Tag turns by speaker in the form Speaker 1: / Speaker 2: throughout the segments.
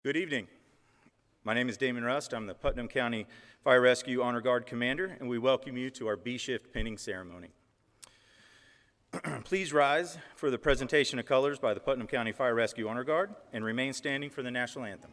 Speaker 1: Good evening. My name is Damon Rust. I'm the Putnam County Fire Rescue Honor Guard Commander, and we welcome you to our B-Shift pinning ceremony. Please rise for the presentation of colors by the Putnam County Fire Rescue Honor Guard and remain standing for the national anthem.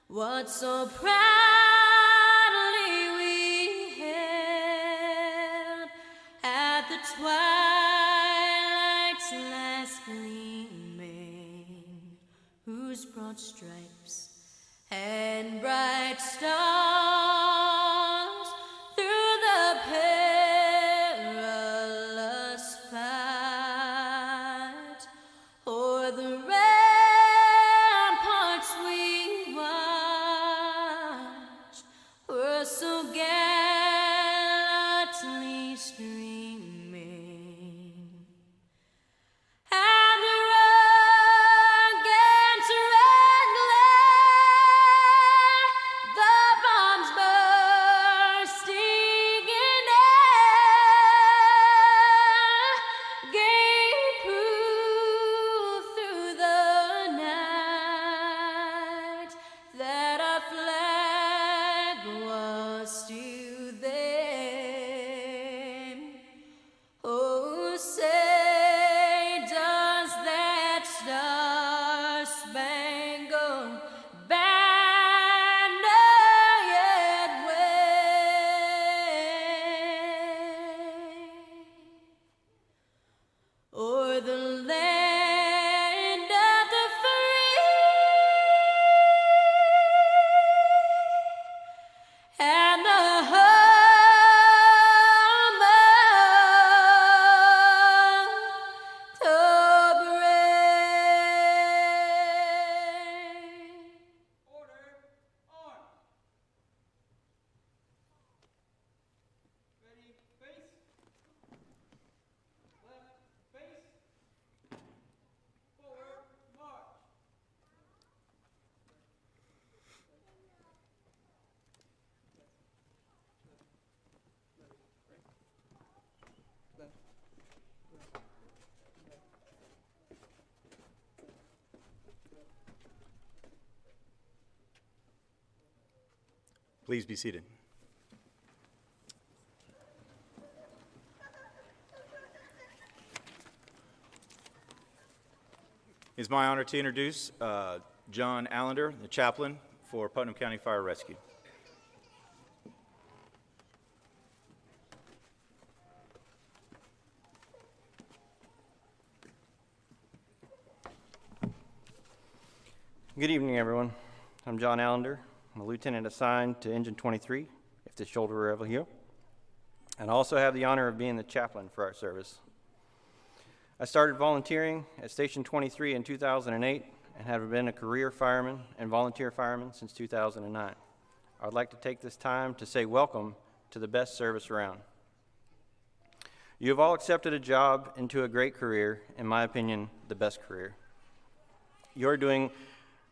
Speaker 2: What so proudly we hailed at the twilight's last gleaming, whose broad stripes and bright stars through the perilous fight o'er the ramparts we watched were so gallantly streaming, and the rugged red glare, the bombs bursting in air, gave proof through the night that our flag was still there. Oh, say does that star-spangled banner yet wave o'er the land of the free and the home of the brave. Order, arms. Ready, face. Left, face. Forward, march.
Speaker 1: Please be seated. It's my honor to introduce John Allender, the chaplain for Putnam County Fire Rescue.
Speaker 3: Good evening, everyone. I'm John Allender. I'm a lieutenant assigned to Engine 23, if the shoulder were ever here, and I also have the honor of being the chaplain for our service. I started volunteering at Station 23 in 2008 and have been a career fireman and volunteer fireman since 2009. I would like to take this time to say welcome to the best service around. You have all accepted a job into a great career, in my opinion, the best career. You're doing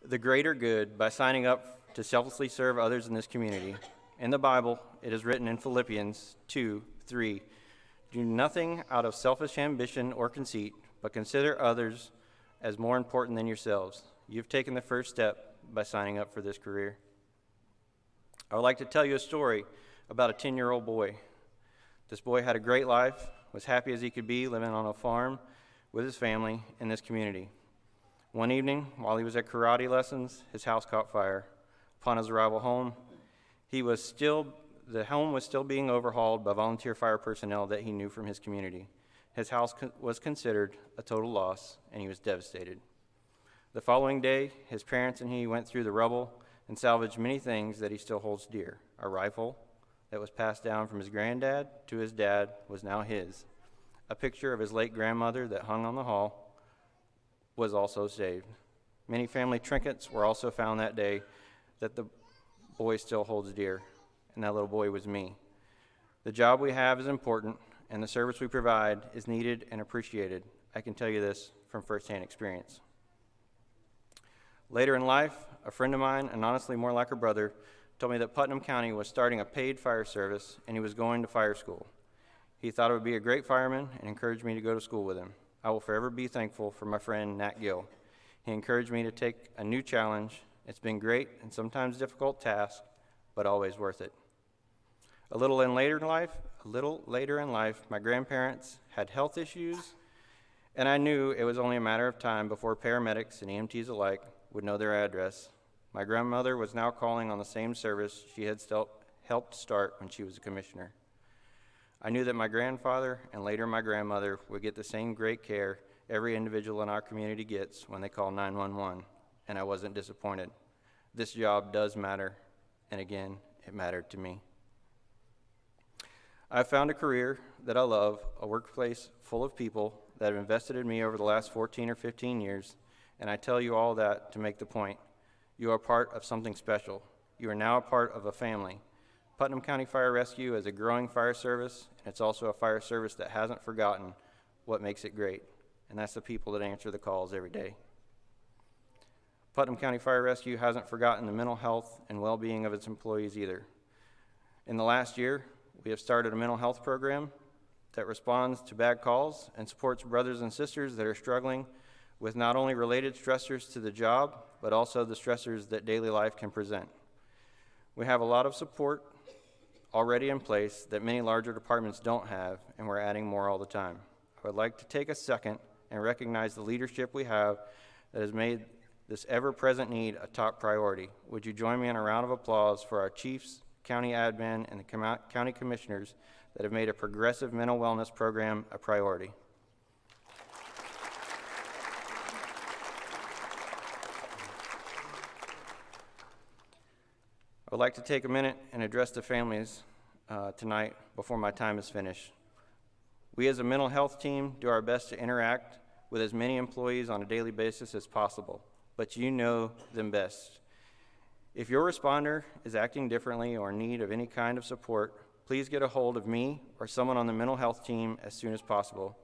Speaker 3: the greater good by signing up to selflessly serve others in this community. In the Bible, it is written in Philippians 2:3, "Do nothing out of selfish ambition or conceit, but consider others as more important than yourselves." You've taken the first step by signing up for this career. I would like to tell you a story about a 10-year-old boy. This boy had a great life, was happy as he could be, living on a farm with his family in this community. One evening, while he was at karate lessons, his house caught fire. Upon his arrival home, the home was still being overhauled by volunteer fire personnel that he knew from his community. His house was considered a total loss, and he was devastated. The following day, his parents and he went through the rubble and salvaged many things that he still holds dear. A rifle that was passed down from his granddad to his dad was now his. A picture of his late grandmother that hung on the wall was also saved. Many family trinkets were also found that day that the boy still holds dear, and that little boy was me. The job we have is important, and the service we provide is needed and appreciated. I can tell you this from firsthand experience. Later in life, a friend of mine, and honestly more like a brother, told me that Putnam County was starting a paid fire service, and he was going to fire school. He thought I would be a great fireman and encouraged me to go to school with him. I will forever be thankful for my friend Nat Gill. He encouraged me to take a new challenge. It's been great and sometimes difficult task, but always worth it. A little later in life, my grandparents had health issues, and I knew it was only a matter of time before paramedics and EMTs alike would know their address. My grandmother was now calling on the same service she had helped start when she was a commissioner. I knew that my grandfather and later my grandmother would get the same great care every individual in our community gets when they call 911, and I wasn't disappointed. This job does matter, and again, it mattered to me. I've found a career that I love, a workplace full of people that have invested in me over the last 14 or 15 years, and I tell you all that to make the point. You are part of something special. You are now a part of a family. Putnam County Fire Rescue is a growing fire service, and it's also a fire service that hasn't forgotten what makes it great, and that's the people that answer the calls every day. Putnam County Fire Rescue hasn't forgotten the mental health and well-being of its employees either. In the last year, we have started a mental health program that responds to bad calls and supports brothers and sisters that are struggling with not only related stressors to the job, but also the stressors that daily life can present. We have a lot of support already in place that many larger departments don't have, and we're adding more all the time. I would like to take a second and recognize the leadership we have that has made this ever-present need a top priority. Would you join me in a round of applause for our chiefs, county admin, and the county commissioners that have made a progressive mental wellness program a priority? I would like to take a minute and address the families tonight before my time is finished. We as a mental health team do our best to interact with as many employees on a daily basis as possible, but you know them best. If your responder is acting differently or in need of any kind of support, please get a hold of me or someone on the mental health team as soon as possible.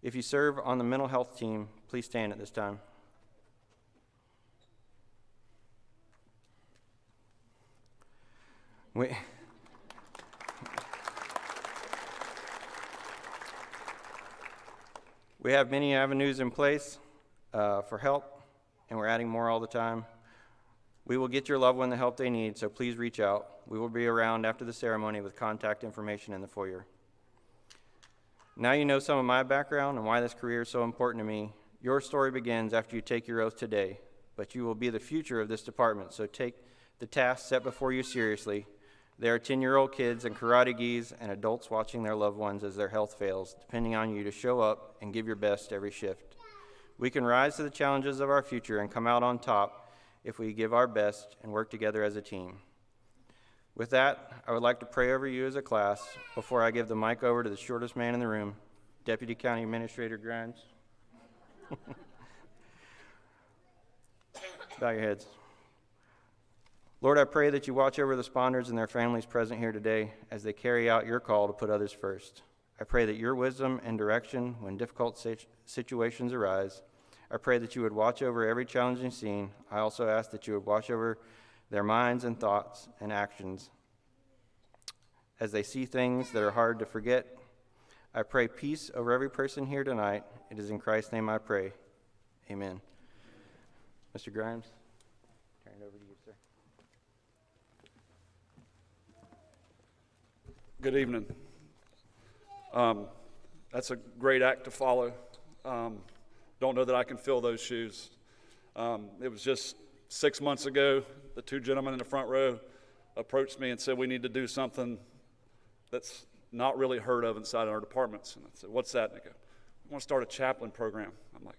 Speaker 3: If you serve on the mental health team, please stand at this time. We have many avenues in place for help, and we're adding more all the time. We will get your loved one the help they need, so please reach out. We will be around after the ceremony with contact information in the foyer. Now you know some of my background and why this career is so important to me. Your story begins after you take your oath today, but you will be the future of this department, so take the task set before you seriously. There are 10-year-old kids and karate gis and adults watching their loved ones as their health fails, depending on you to show up and give your best every shift. We can rise to the challenges of our future and come out on top if we give our best and work together as a team. With that, I would like to pray over you as a class before I give the mic over to the shortest man in the room, Deputy County Administrator Grimes. Bow your heads. Lord, I pray that you watch over the responders and their families present here today as they carry out your call to put others first. I pray that your wisdom and direction when difficult situations arise. I pray that you would watch over every challenging scene. I also ask that you would watch over their minds and thoughts and actions as they see things that are hard to forget. I pray peace over every person here tonight. It is in Christ's name I pray. Amen. Mr. Grimes, turn it over to you, sir.
Speaker 4: Good evening. That's a great act to follow. Don't know that I can fill those shoes. It was just 6 months ago, the two gentlemen in the front row approached me and said, we need to do something that's not really heard of inside our departments. And I said, what's that? And they go, I want to start a chaplain program. I'm like,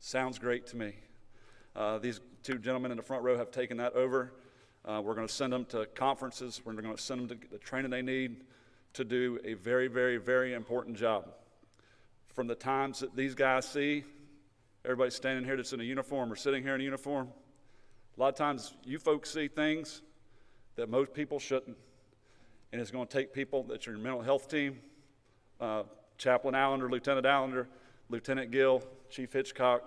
Speaker 4: sounds great to me. These two gentlemen in the front row have taken that over. We're going to send them to conferences. We're going to send them to get the training they need to do a very, very, very important job. From the times that these guys see, everybody standing here that's in a uniform or sitting here in a uniform, a lot of times you folks see things that most people shouldn't. And it's going to take people that's your mental health team, Chaplain Allender, Lieutenant Allender, Lieutenant Gill, Chief Hitchcock.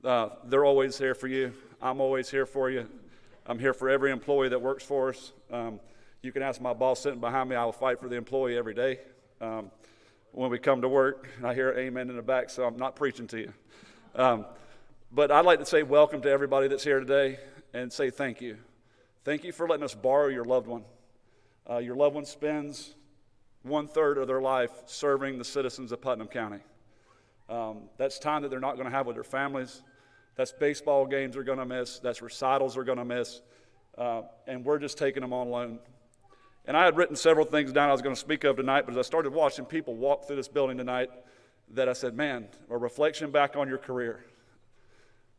Speaker 4: They're always there for you. I'm always here for you. I'm here for every employee that works for us. You can ask my boss sitting behind me. I will fight for the employee every day. When we come to work, I hear amen in the back, so I'm not preaching to you. But I'd like to say welcome to everybody that's here today and say thank you. Thank you for letting us borrow your loved one. Your loved one spends 1/3 of their life serving the citizens of Putnam County. That's time that they're not going to have with their families. That's baseball games they're going to miss. That's recitals they're going to miss. And we're just taking them on loan. And I had written several things down I was going to speak of tonight, but as I started watching people walk through this building tonight, that I said, man, a reflection back on your career.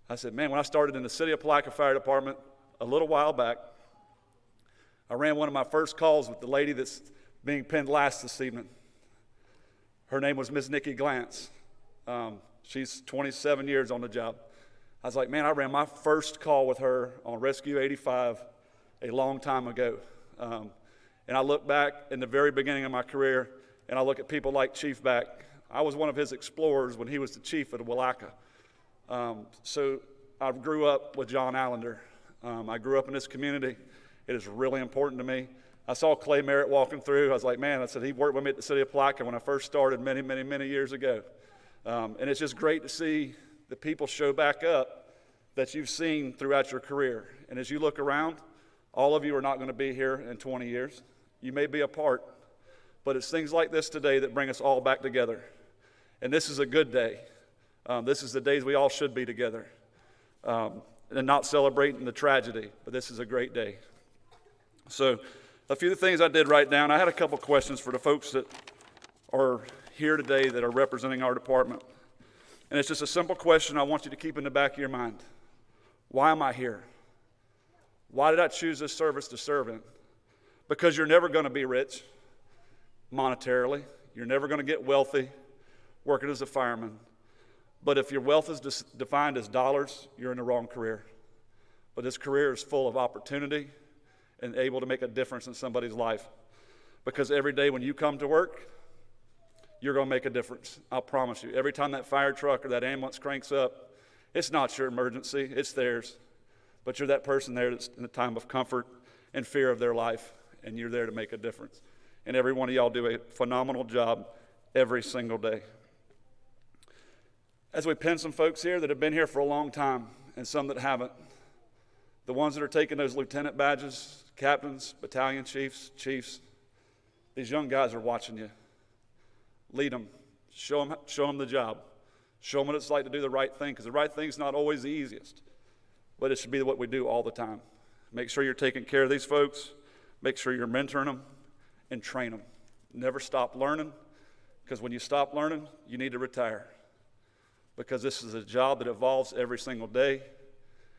Speaker 4: I said, man, when I started in the City of Palatka Fire Department a little while back, I ran one of my first calls with the lady that's being pinned last this evening. Her name was Ms. Nikki Glantz. She's 27 years on the job. I was like, man, I ran my first call with her on Rescue 85 a long time ago. And I look back in the very beginning of my career, and I look at people like Chief Back. I was one of his explorers when he was the chief at Willaca. So I grew up with John Allender. I grew up in this community. It is really important to me. I saw Clay Merritt walking through. I was like, man, I said, he worked with me at the City of Palatka when I first started many, many, many years ago. And it's just great to see the people show back up that you've seen throughout your career. And as you look around, all of you are not going to be here in 20 years. You may be a part, but it's things like this today that bring us all back together. And this is a good day. This is the days we all should be together and not celebrating the tragedy, but this is a great day. So a few things I did write down. I had a couple questions for the folks that are here today that are representing our department. And it's just a simple question I want you to keep in the back of your mind. Why am I here? Why did I choose this service to serve in? Because you're never going to be rich monetarily. You're never going to get wealthy working as a fireman. But if your wealth is defined as dollars, you're in the wrong career. But this career is full of opportunity and able to make a difference in somebody's life. Because every day when you come to work, you're going to make a difference. I'll promise you. Every time that fire truck or that ambulance cranks up, it's not your emergency, it's theirs. But you're that person there that's in a time of comfort and fear of their life, and you're there to make a difference. And every one of y'all do a phenomenal job every single day. As we pin some folks here that have been here for a long time and some that haven't, the ones that are taking those lieutenant badges, captains, battalion chiefs, these young guys are watching you. Lead them. Show them the job. Show them what it's like to do the right thing, because the right thing's not always the easiest, but it should be what we do all the time. Make sure you're taking care of these folks. Make sure you're mentoring them and train them. Never stop learning, because when you stop learning, you need to retire, because this is a job that evolves every single day.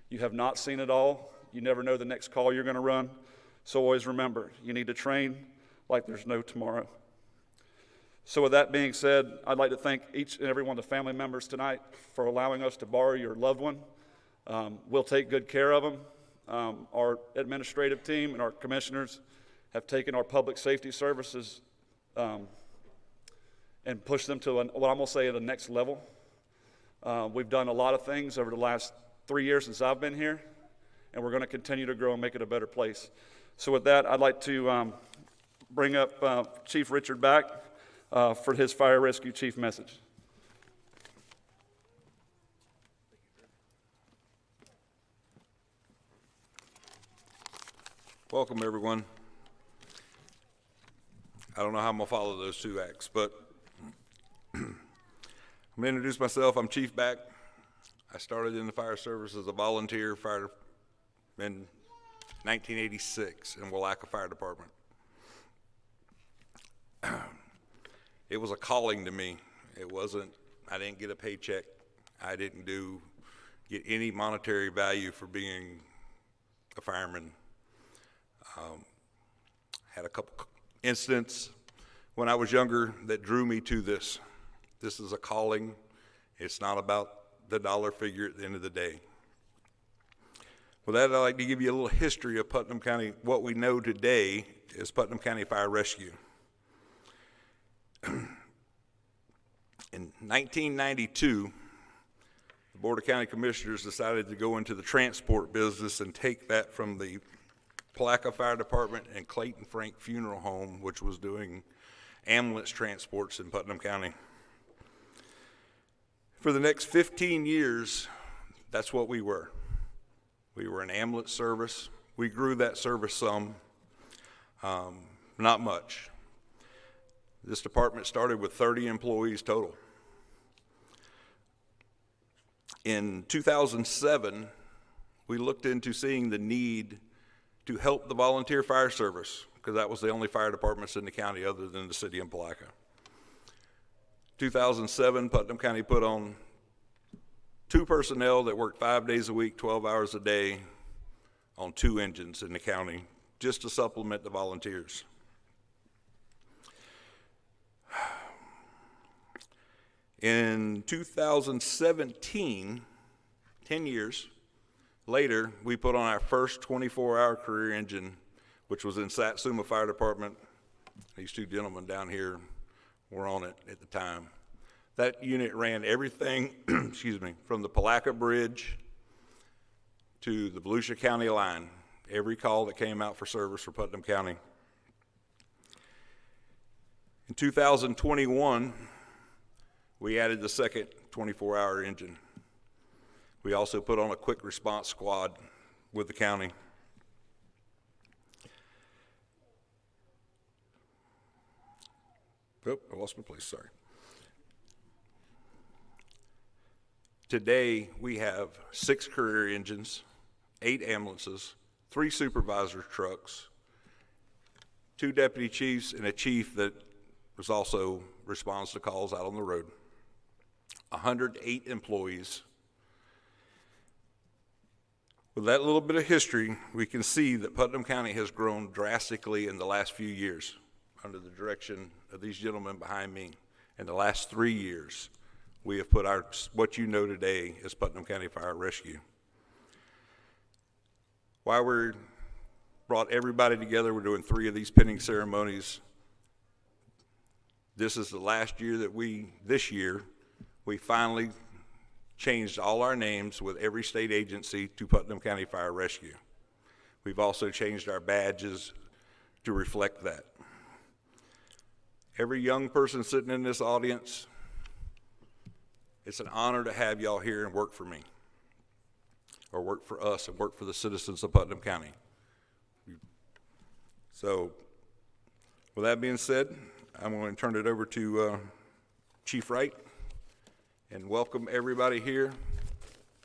Speaker 4: You have not seen it all. You never know the next call you're going to run. So always remember, you need to train like there's no tomorrow. So with that being said, I'd like to thank each and every one of the family members tonight for allowing us to borrow your loved one. We'll take good care of them. Our administrative team and our commissioners have taken our public safety services and pushed them to what I'm going to say at the next level. We've done a lot of things over the last 3 years since I've been here, and we're going to continue to grow and make it a better place. So with that, I'd like to bring up Chief Richard back for his fire rescue chief message.
Speaker 5: Welcome, everyone. I don't know how I'm going to follow those two acts, but I'm going to introduce myself. I'm Chief Back. I started in the fire service as a volunteer fire in 1986 in Willaca Fire Department. It was a calling to me. It wasn't, I didn't get a paycheck. I didn't get any monetary value for being a fireman. Had a couple incidents when I was younger that drew me to this. This is a calling. It's not about the dollar figure at the end of the day. With that, I'd like to give you a little history of Putnam County. What we know today is Putnam County Fire Rescue. In 1992, the Board of County Commissioners decided to go into the transport business and take that from the Palaca Fire Department and Clayton Frank Funeral Home, which was doing ambulance transports in Putnam County. For the next 15 years, that's what we were. We were an ambulance service. We grew that service some, not much. This department started with 30 employees total. In 2007, we looked into seeing the need to help the volunteer fire service, because that was the only fire departments in the county other than the city of Palaca. 2007, Putnam County put on 2 personnel that worked 5 days a week, 12 hours a day on 2 engines in the county, just to supplement the volunteers. In 2017, 10 years later, we put on our first 24-hour career engine, which was in Satsuma Fire Department. These 2 gentlemen down here were on it at the time. That unit ran everything, excuse me, from the Palaca Bridge to the Volusia County line, every call that came out for service for Putnam County. In 2021, we added the second 24-hour engine. We also put on a quick response squad with the county. Oh, I lost my place, sorry. Today, we have 6 career engines, 8 ambulances, 3 supervisor trucks, 2 deputy chiefs, and a chief that was also responds to calls out on the road. 108 employees. With that little bit of history, we can see that Putnam County has grown drastically in the last few years under the direction of these gentlemen behind me. In the last 3 years, we have put what you know today as Putnam County Fire Rescue. Why we brought everybody together, we're doing 3 of these pinning ceremonies. This is the last year that this year, we finally changed all our names with every state agency to Putnam County Fire Rescue. We've also changed our badges to reflect that. Every young person sitting in this audience, it's an honor to have y'all here and work for me, or work for us and work for the citizens of Putnam County. So, with that being said, I'm going to turn it over to Chief Wright, and welcome everybody here.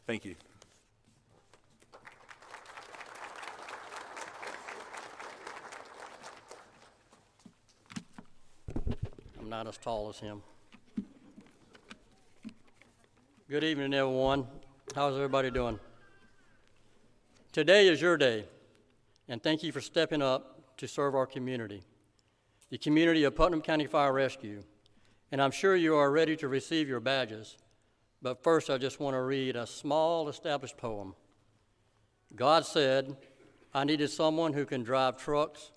Speaker 5: Thank you.
Speaker 6: I'm not as tall as him. Good evening, everyone. How's everybody doing? Today is your day, and thank you for stepping up to serve our community, the community of Putnam County Fire Rescue. And I'm sure you are ready to receive your badges. But first, I just want to read a small established poem. God said, I needed someone who can drive trucks,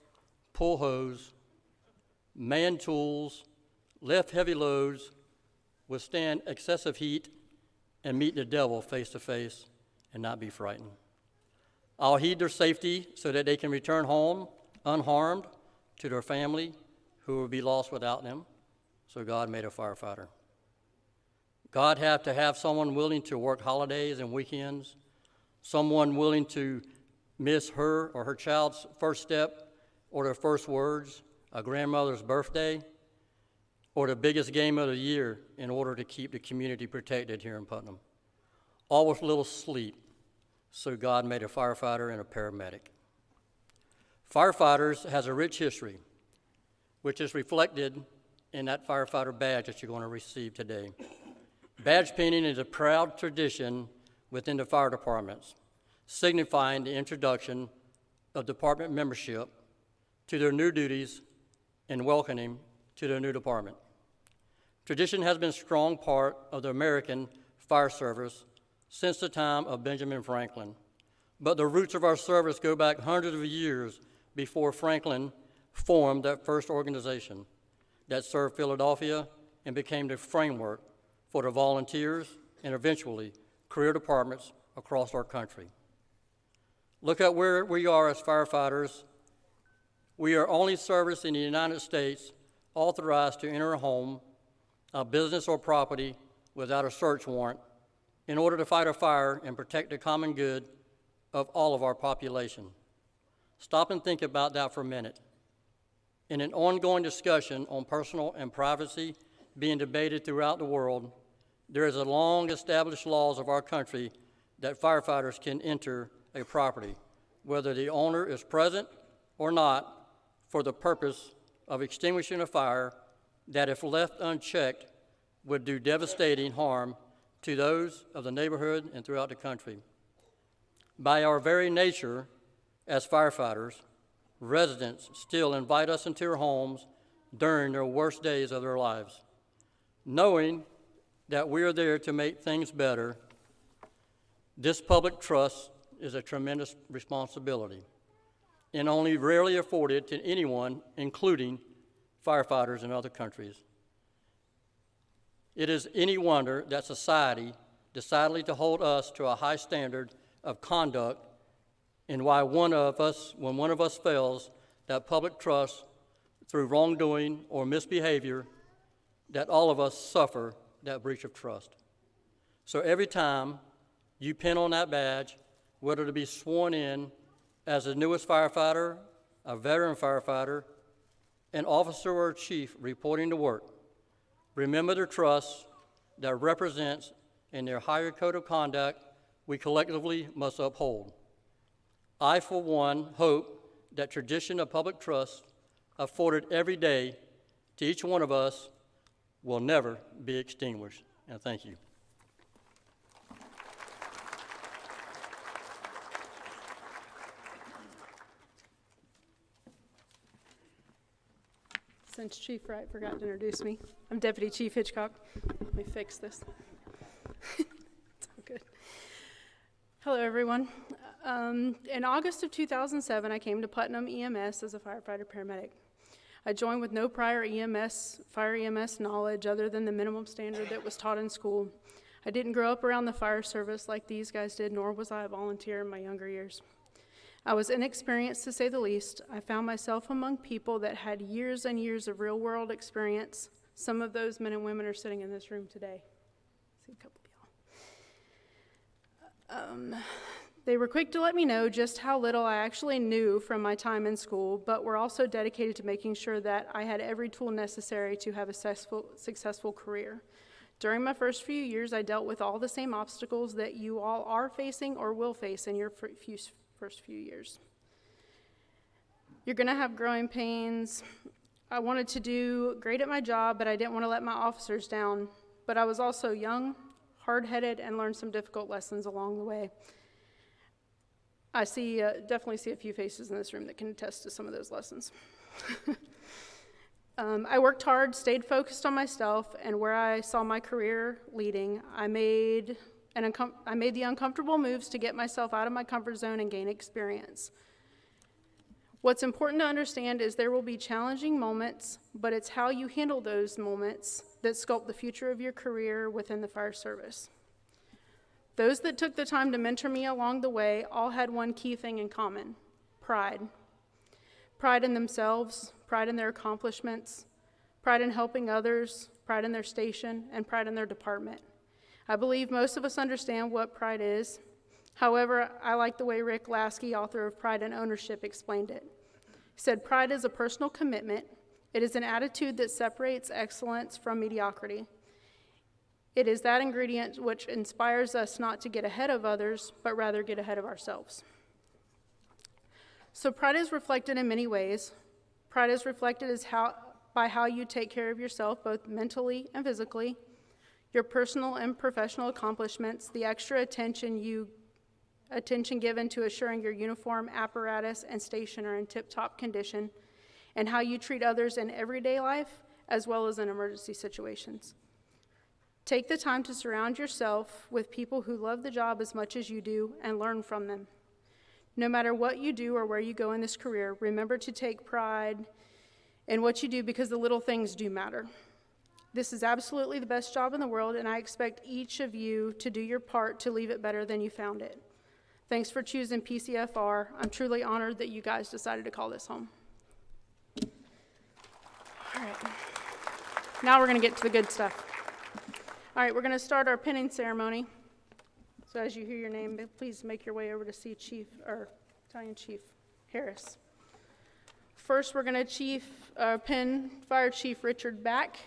Speaker 6: pull hose, man tools, lift heavy loads, withstand excessive heat, and meet the devil face to face and not be frightened. I'll heed their safety so that they can return home unharmed to their family who will be lost without them. So God made a firefighter. God had to have someone willing to work holidays and weekends, someone willing to miss her or her child's first step or their first words, a grandmother's birthday, or the biggest game of the year in order to keep the community protected here in Putnam. All with little sleep, so God made a firefighter and a paramedic. Firefighters has a rich history, which is reflected in that firefighter badge that you're going to receive today. Badge pinning is a proud tradition within the fire departments, signifying the introduction of department membership to their new duties and welcoming to their new department. Tradition has been a strong part of the American fire service since the time of Benjamin Franklin, but the roots of our service go back hundreds of years before Franklin formed that first organization that served Philadelphia and became the framework for the volunteers and eventually career departments across our country. Look at where we are as firefighters. We are only service in the United States authorized to enter a home, a business or property without a search warrant in order to fight a fire and protect the common good of all of our population. Stop and think about that for a minute. In an ongoing discussion on personal and privacy being debated throughout the world, there is a long-established laws of our country that firefighters can enter a property, whether the owner is present or not, for the purpose of extinguishing a fire that, if left unchecked, would do devastating harm to those of the neighborhood and throughout the country. By our very nature as firefighters, residents still invite us into their homes during their worst days of their lives. Knowing that we are there to make things better, this public trust is a tremendous responsibility and only rarely afforded to anyone, including firefighters in other countries. It is any wonder that society decided to hold us to a high standard of conduct, and why when one of us fails that public trust through wrongdoing or misbehavior, that all of us suffer that breach of trust. So every time you pin on that badge, whether to be sworn in as the newest firefighter, a veteran firefighter, an officer or a chief reporting to work, remember the trust that represents in their higher code of conduct we collectively must uphold. I, for one, hope that tradition of public trust afforded every day to each one of us will never be extinguished. And thank you.
Speaker 7: Since Chief Wright forgot to introduce me, I'm Deputy Chief Hitchcock. Let me fix this. It's all good. Hello, everyone. In August of 2007, I came to Putnam EMS as a firefighter paramedic. I joined with no prior fire EMS knowledge other than the minimum standard that was taught in school. I didn't grow up around the fire service like these guys did, nor was I a volunteer in my younger years. I was inexperienced, to say the least. I found myself among people that had years and years of real-world experience. Some of those men and women are sitting in this room today. I see a couple of y'all. They were quick to let me know just how little I actually knew from my time in school, but were also dedicated to making sure that I had every tool necessary to have a successful career. During my first few years, I dealt with all the same obstacles that you all are facing or will face in your first few years. You're going to have growing pains. I wanted to do great at my job, but I didn't want to let my officers down. But I was also young, hard-headed, and learned some difficult lessons along the way. I definitely see a few faces in this room that can attest to some of those lessons. I worked hard, stayed focused on myself, and where I saw my career leading, I made the uncomfortable moves to get myself out of my comfort zone and gain experience. What's important to understand is there will be challenging moments, but it's how you handle those moments that sculpt the future of your career within the fire service. Those that took the time to mentor me along the way all had one key thing in common: pride. Pride in themselves, pride in their accomplishments, pride in helping others, pride in their station, and pride in their department. I believe most of us understand what pride is. However, I like the way Rick Lasky, author of Pride and Ownership, explained it. He said, "Pride is a personal commitment. It is an attitude that separates excellence from mediocrity. It is that ingredient which inspires us not to get ahead of others, but rather get ahead of ourselves." So pride is reflected in many ways. Pride is reflected by how you take care of yourself, both mentally and physically, your personal and professional accomplishments, the extra attention given to assuring your uniform, apparatus, and station are in tip-top condition, and how you treat others in everyday life as well as in emergency situations. Take the time to surround yourself with people who love the job as much as you do and learn from them. No matter what you do or where you go in this career, remember to take pride in what you do, because the little things do matter. This is absolutely the best job in the world, and I expect each of you to do your part to leave it better than you found it. Thanks for choosing PCFR. I'm truly honored that you guys decided to call this home. All right. Now we're going to get to the good stuff. All right, we're going to start our pinning ceremony. So as you hear your name, please make your way over to see Battalion Chief Harris. First, we're going to pin Fire Chief Richard Back.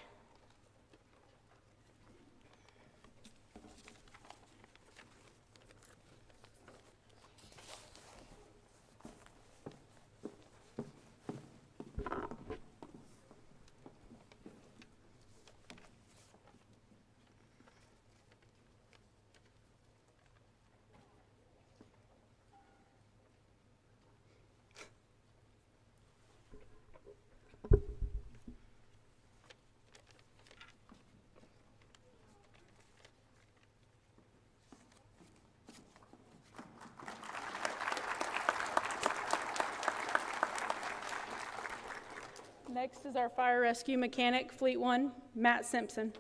Speaker 7: Next is our fire rescue mechanic, Fleet 1, Matt Simpson.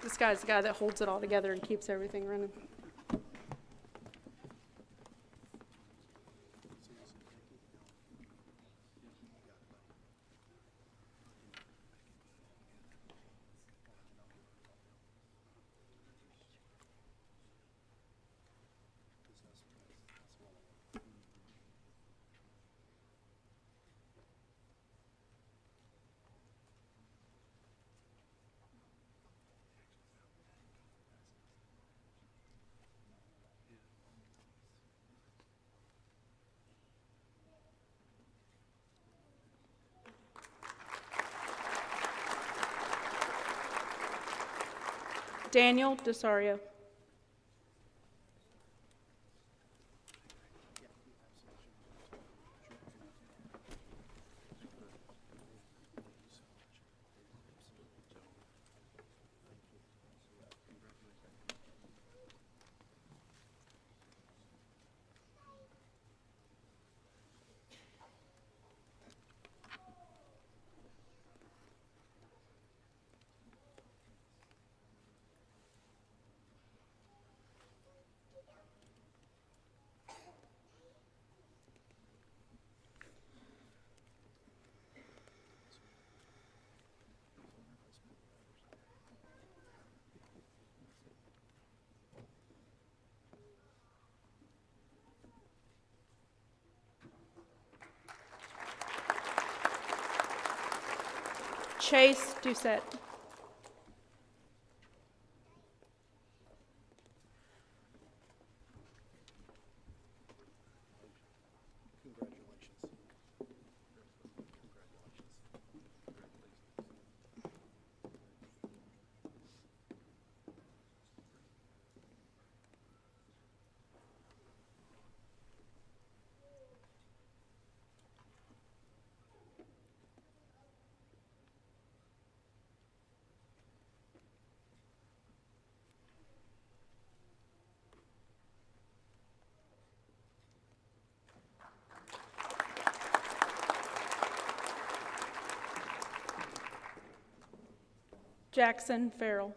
Speaker 7: This guy's the guy that holds it all together and keeps everything running. Daniel Desario. Chase Doucette. Jackson Farrell.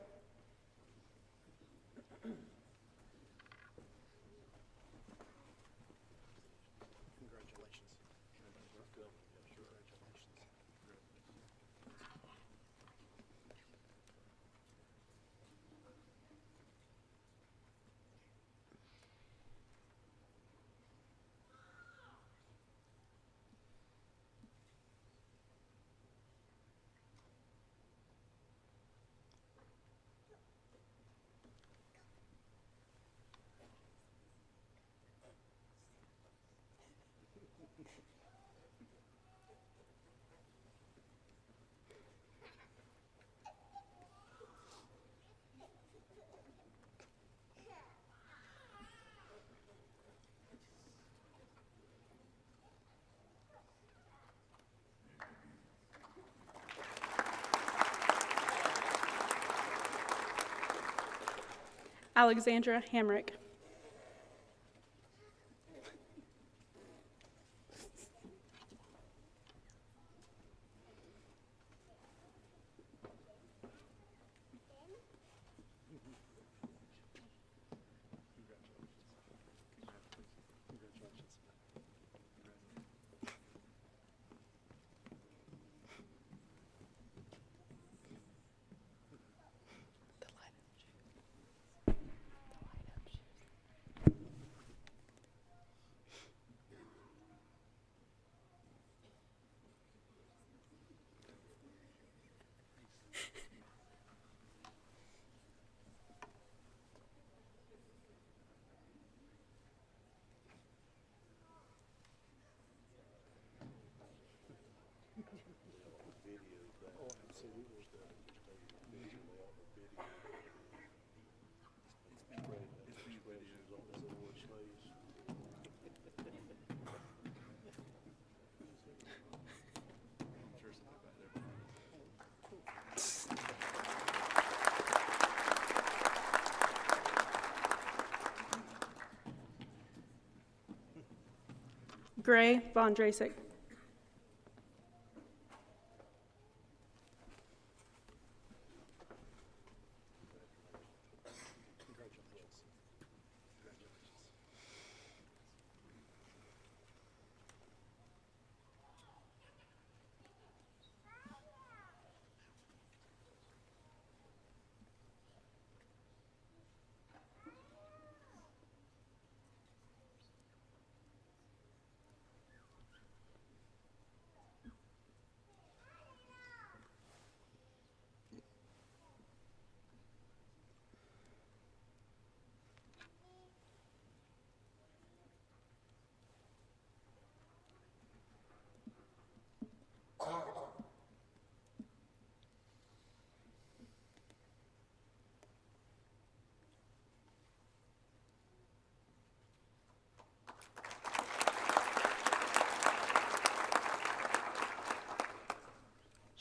Speaker 7: Alexandra Hamrick. Gray Von Drasek.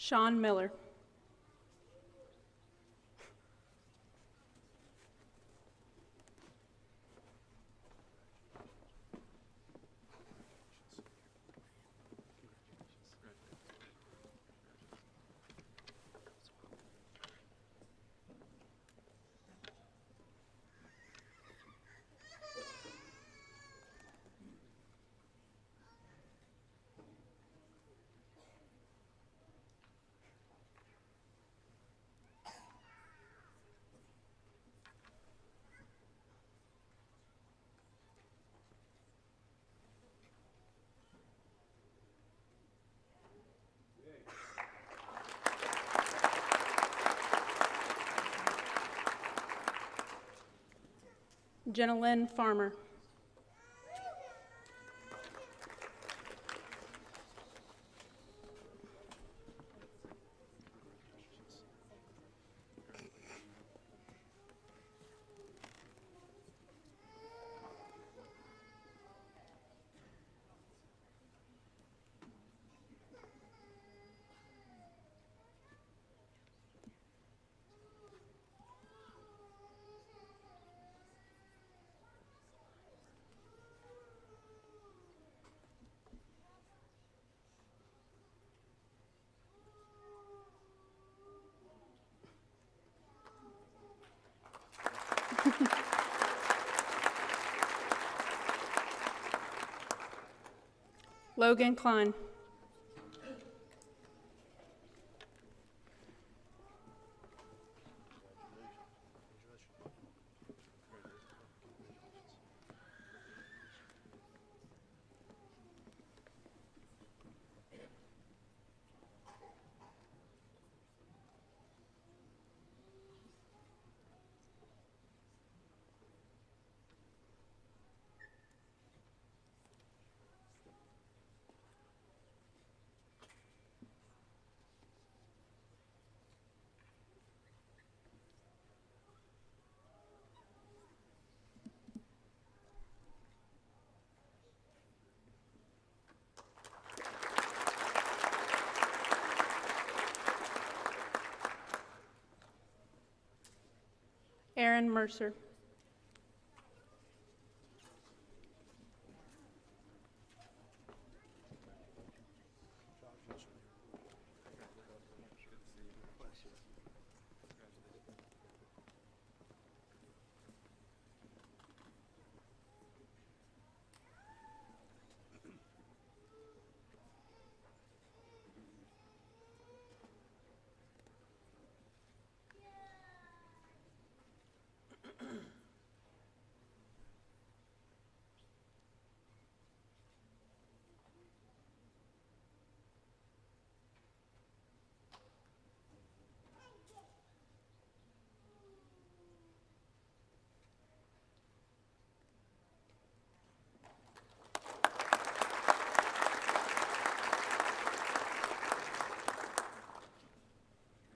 Speaker 7: Sean Miller. Jenna Lynn Farmer. Logan Klein. Aaron Mercer.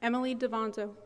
Speaker 7: Emily Devanzo.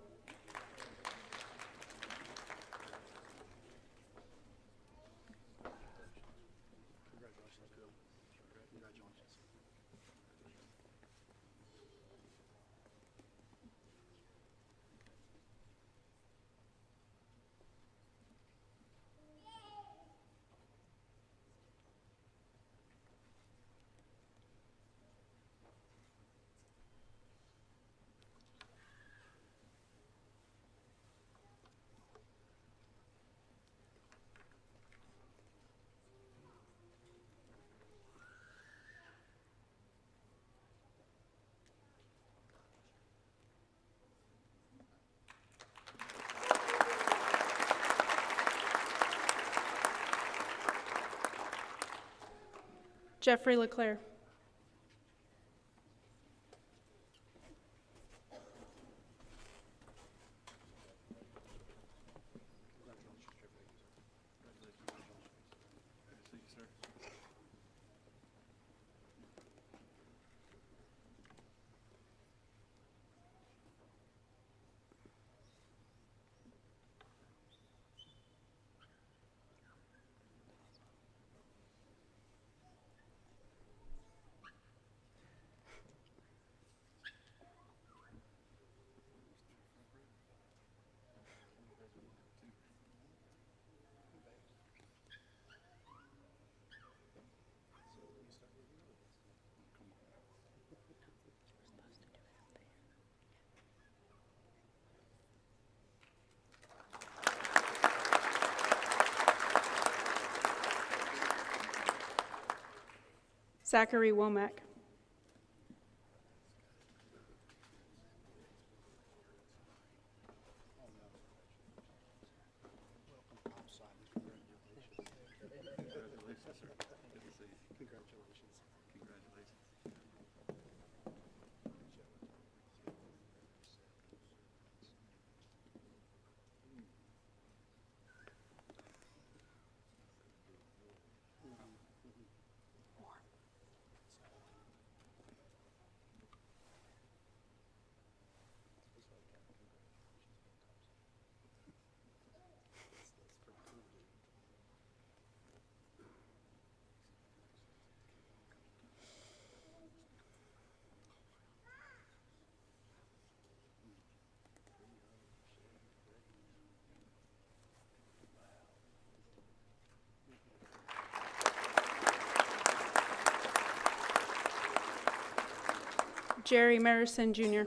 Speaker 7: Jeffrey LeClaire. Zachary Womack. Jerry Marison Jr.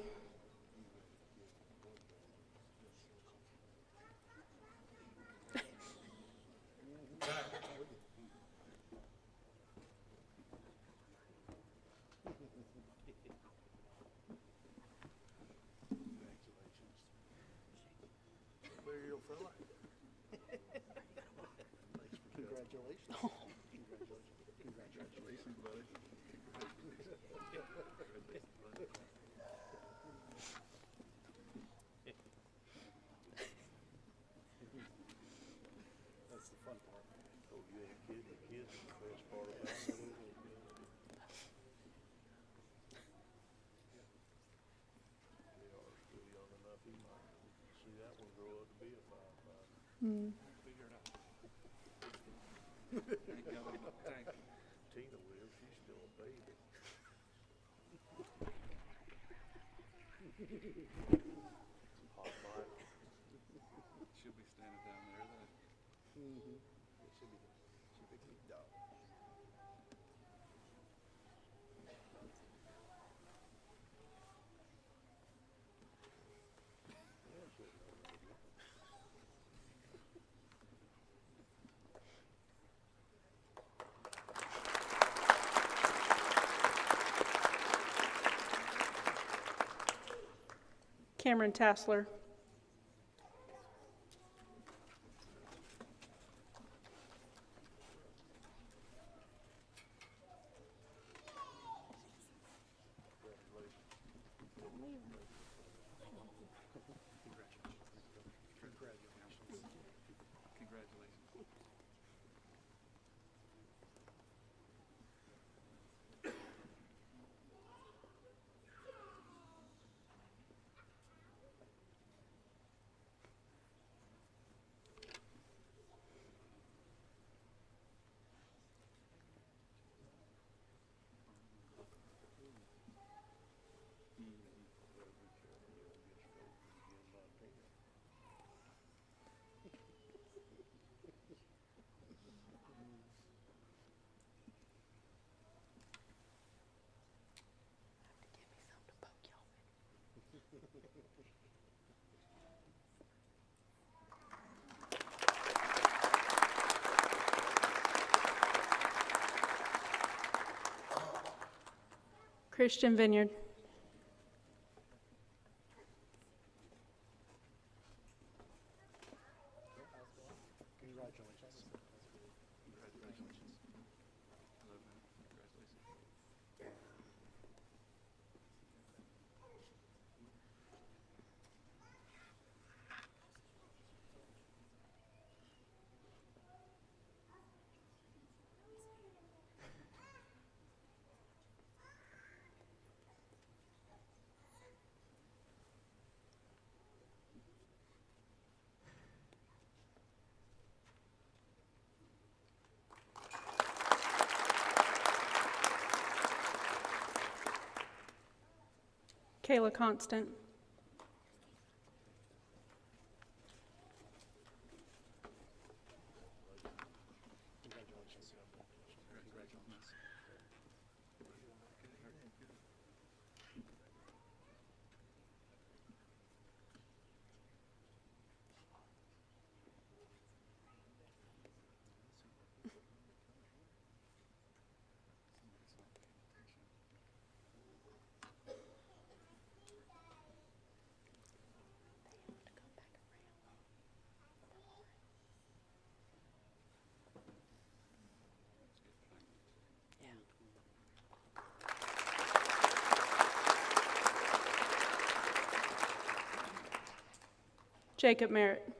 Speaker 4: She'll be standing down there then.
Speaker 7: Cameron Tassler.
Speaker 4: Congratulations.
Speaker 7: Christian Vineyard. Kayla Constant. Jacob Merritt.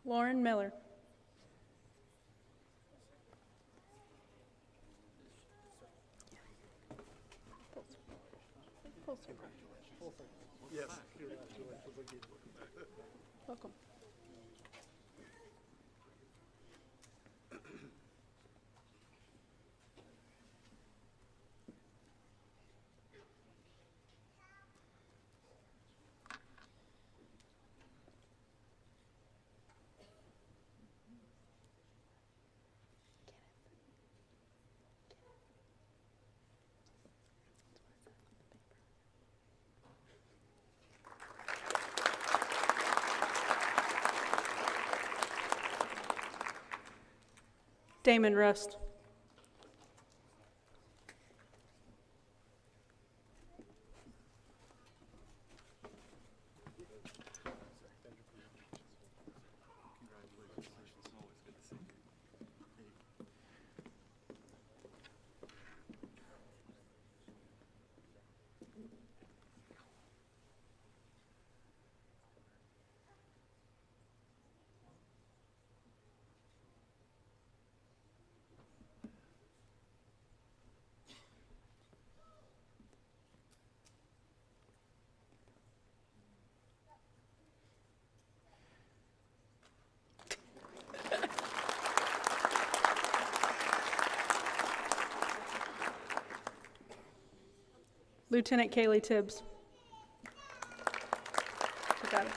Speaker 7: Lauren Miller. Welcome. Damon Rust. Lieutenant Kaylee Tibbs. You got it.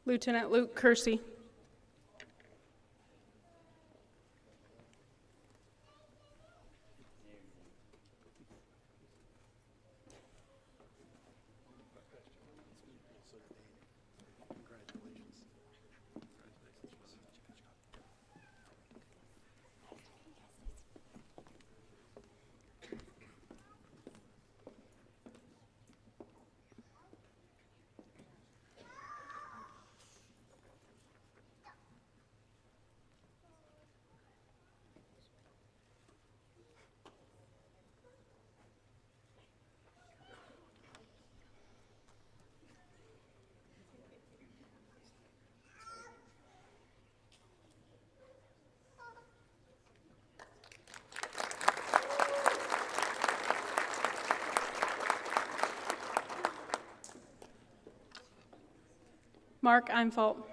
Speaker 7: Lieutenant Luke Kersey. Mark Einfalt.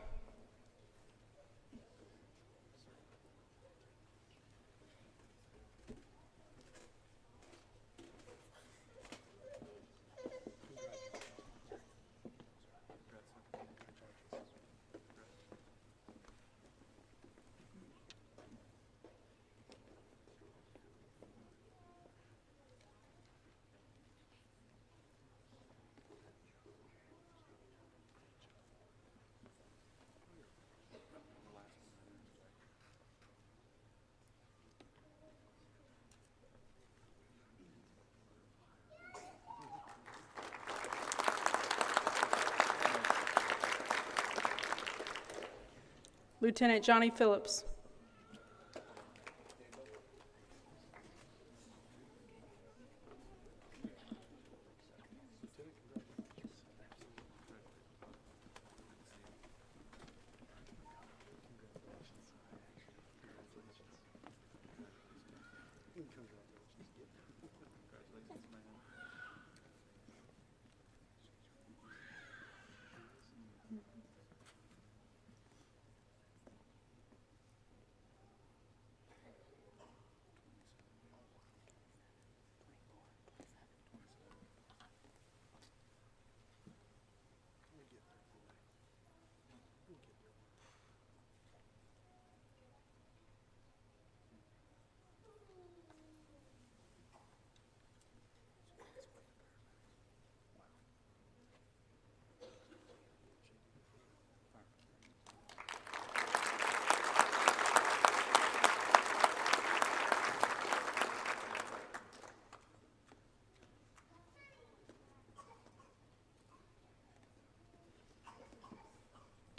Speaker 7: Lieutenant Johnny Phillips.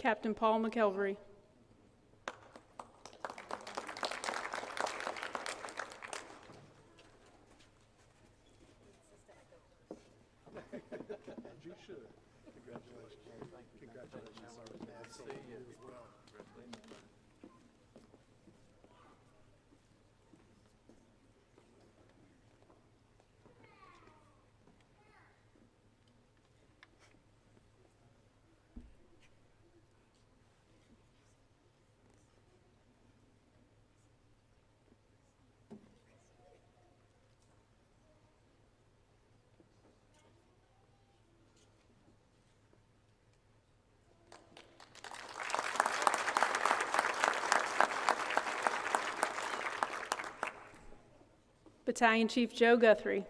Speaker 7: Captain Paul McElvery. Battalion Chief Joe Guthrie.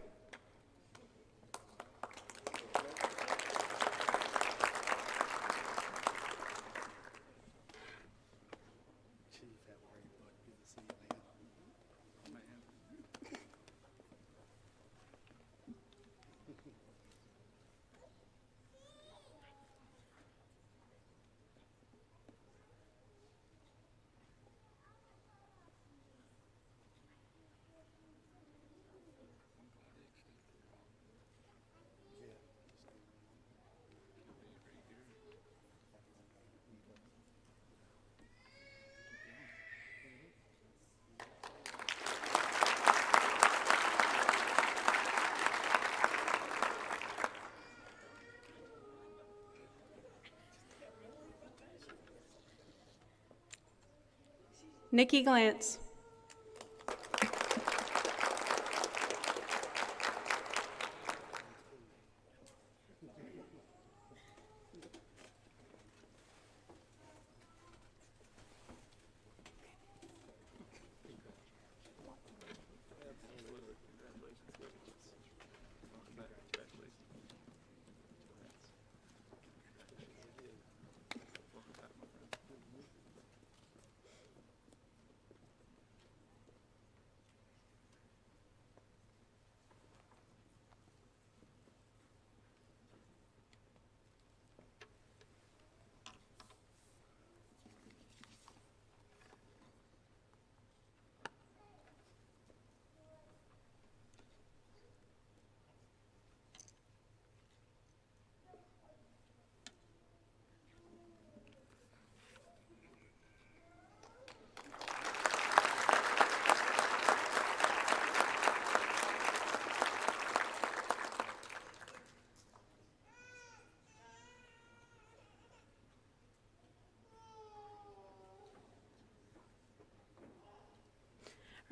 Speaker 7: Nikki Glantz.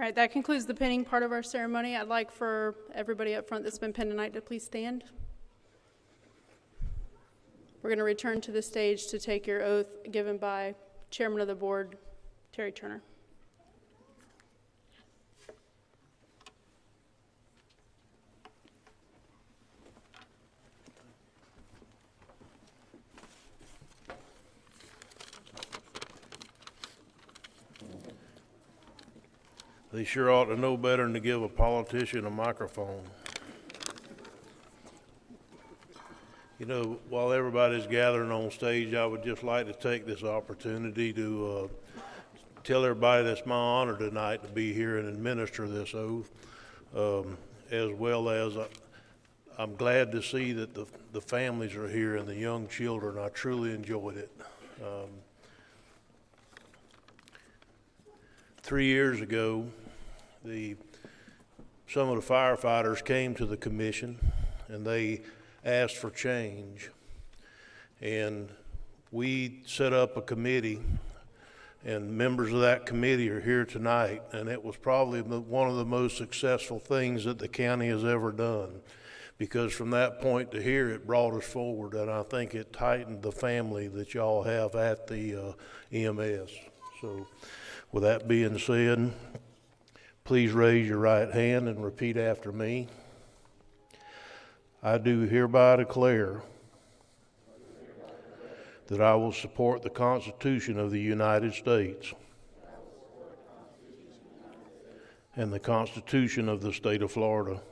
Speaker 7: All right, that concludes the pinning part of our ceremony. I'd like for everybody up front that's been pinned tonight to please stand. We're going to return to the stage to take your oath given by Chairman of the Board, Terry Turner.
Speaker 8: They sure ought to know better than to give a politician a microphone. You know, while everybody's gathering on stage, I would just like to take this opportunity to tell everybody that it's my honor tonight to be here and administer this oath, as well as I'm glad to see that the families are here and the young children. I truly enjoyed it. 3 years ago, some of the firefighters came to the commission and they asked for change. And we set up a committee, and members of that committee are here tonight, and it was probably one of the most successful things that the county has ever done, because from that point to here, it brought us forward, and I think it tightened the family that y'all have at the EMS. So with that being said, please raise your right hand and repeat after me. I do hereby declare that I will support the Constitution of the United States and the Constitution of the State of Florida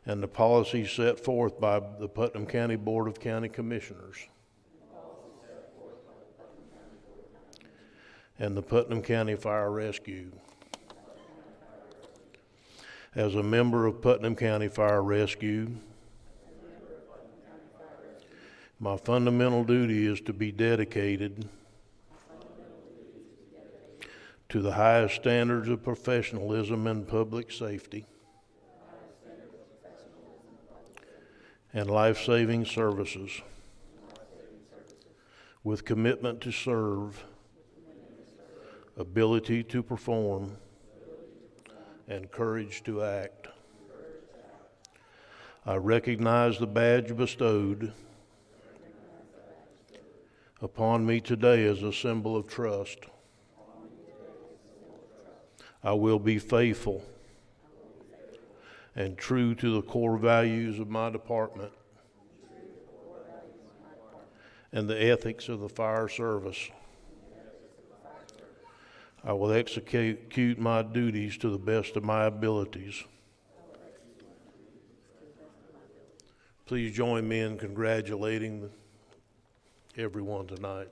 Speaker 8: and the policies set forth by the Putnam County Board of County Commissioners. and the Putnam County Fire Rescue. As a member of Putnam County Fire Rescue, my fundamental duty is to be dedicated to the highest standards of professionalism and public safety and life-saving services, with commitment to serve, ability to perform, and courage to act. I recognize the badge bestowed upon me today as a symbol of trust. I will be faithful and true to the core values of my department and the ethics of the fire service. I will execute my duties to the best of my abilities. Please join me in congratulating everyone tonight.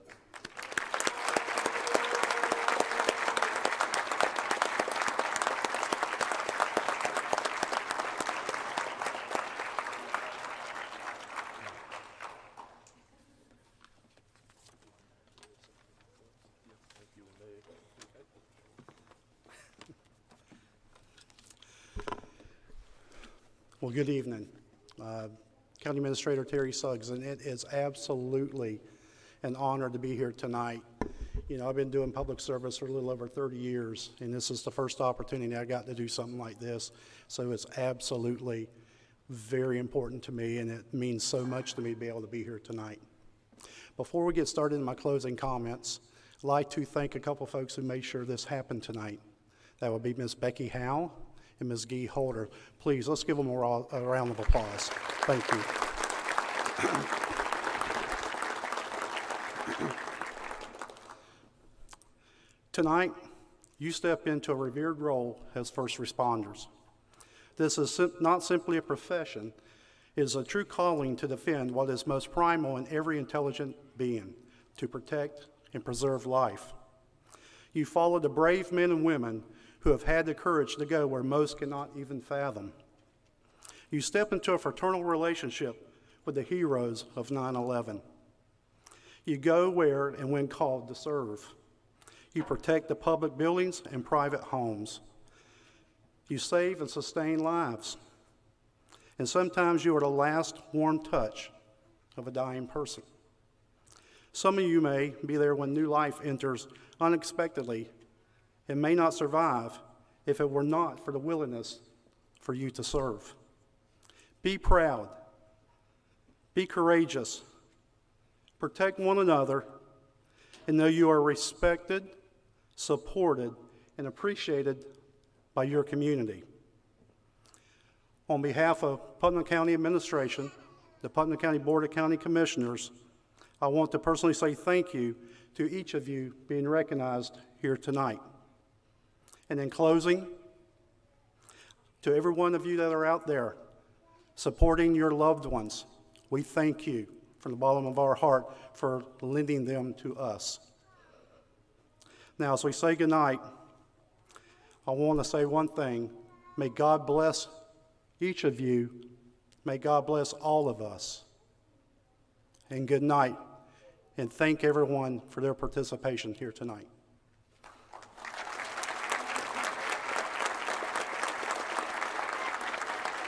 Speaker 9: Well, good evening. County Administrator Terry Suggs, and it is absolutely an honor to be here tonight. You know, I've been doing public service for a little over 30 years, and this is the first opportunity I got to do something like this. So it's absolutely very important to me, and it means so much to me to be able to be here tonight. Before we get started in my closing comments, I'd like to thank a couple folks who made sure this happened tonight. That would be Ms. Becky Howe and Ms. Gee Holder. Please, let's give them a round of applause. Thank you. Tonight, you step into a revered role as first responders. This is not simply a profession, it is a true calling to defend what is most primal in every intelligent being, to protect and preserve life. You follow the brave men and women who have had the courage to go where most cannot even fathom. You step into a fraternal relationship with the heroes of 9/11. You go where and when called to serve. You protect the public buildings and private homes. You save and sustain lives. And sometimes you are the last warm touch of a dying person. Some of you may be there when new life enters unexpectedly and may not survive if it were not for the willingness for you to serve. Be proud. Be courageous. Protect one another and know you are respected, supported, and appreciated by your community. On behalf of Putnam County Administration, the Putnam County Board of County Commissioners, I want to personally say thank you to each of you being recognized here tonight. And in closing, to every one of you that are out there supporting your loved ones, we thank you from the bottom of our heart for lending them to us. Now, as we say goodnight, I want to say one thing. May God bless each of you. May God bless all of us. And good night. And thank everyone for their participation here tonight.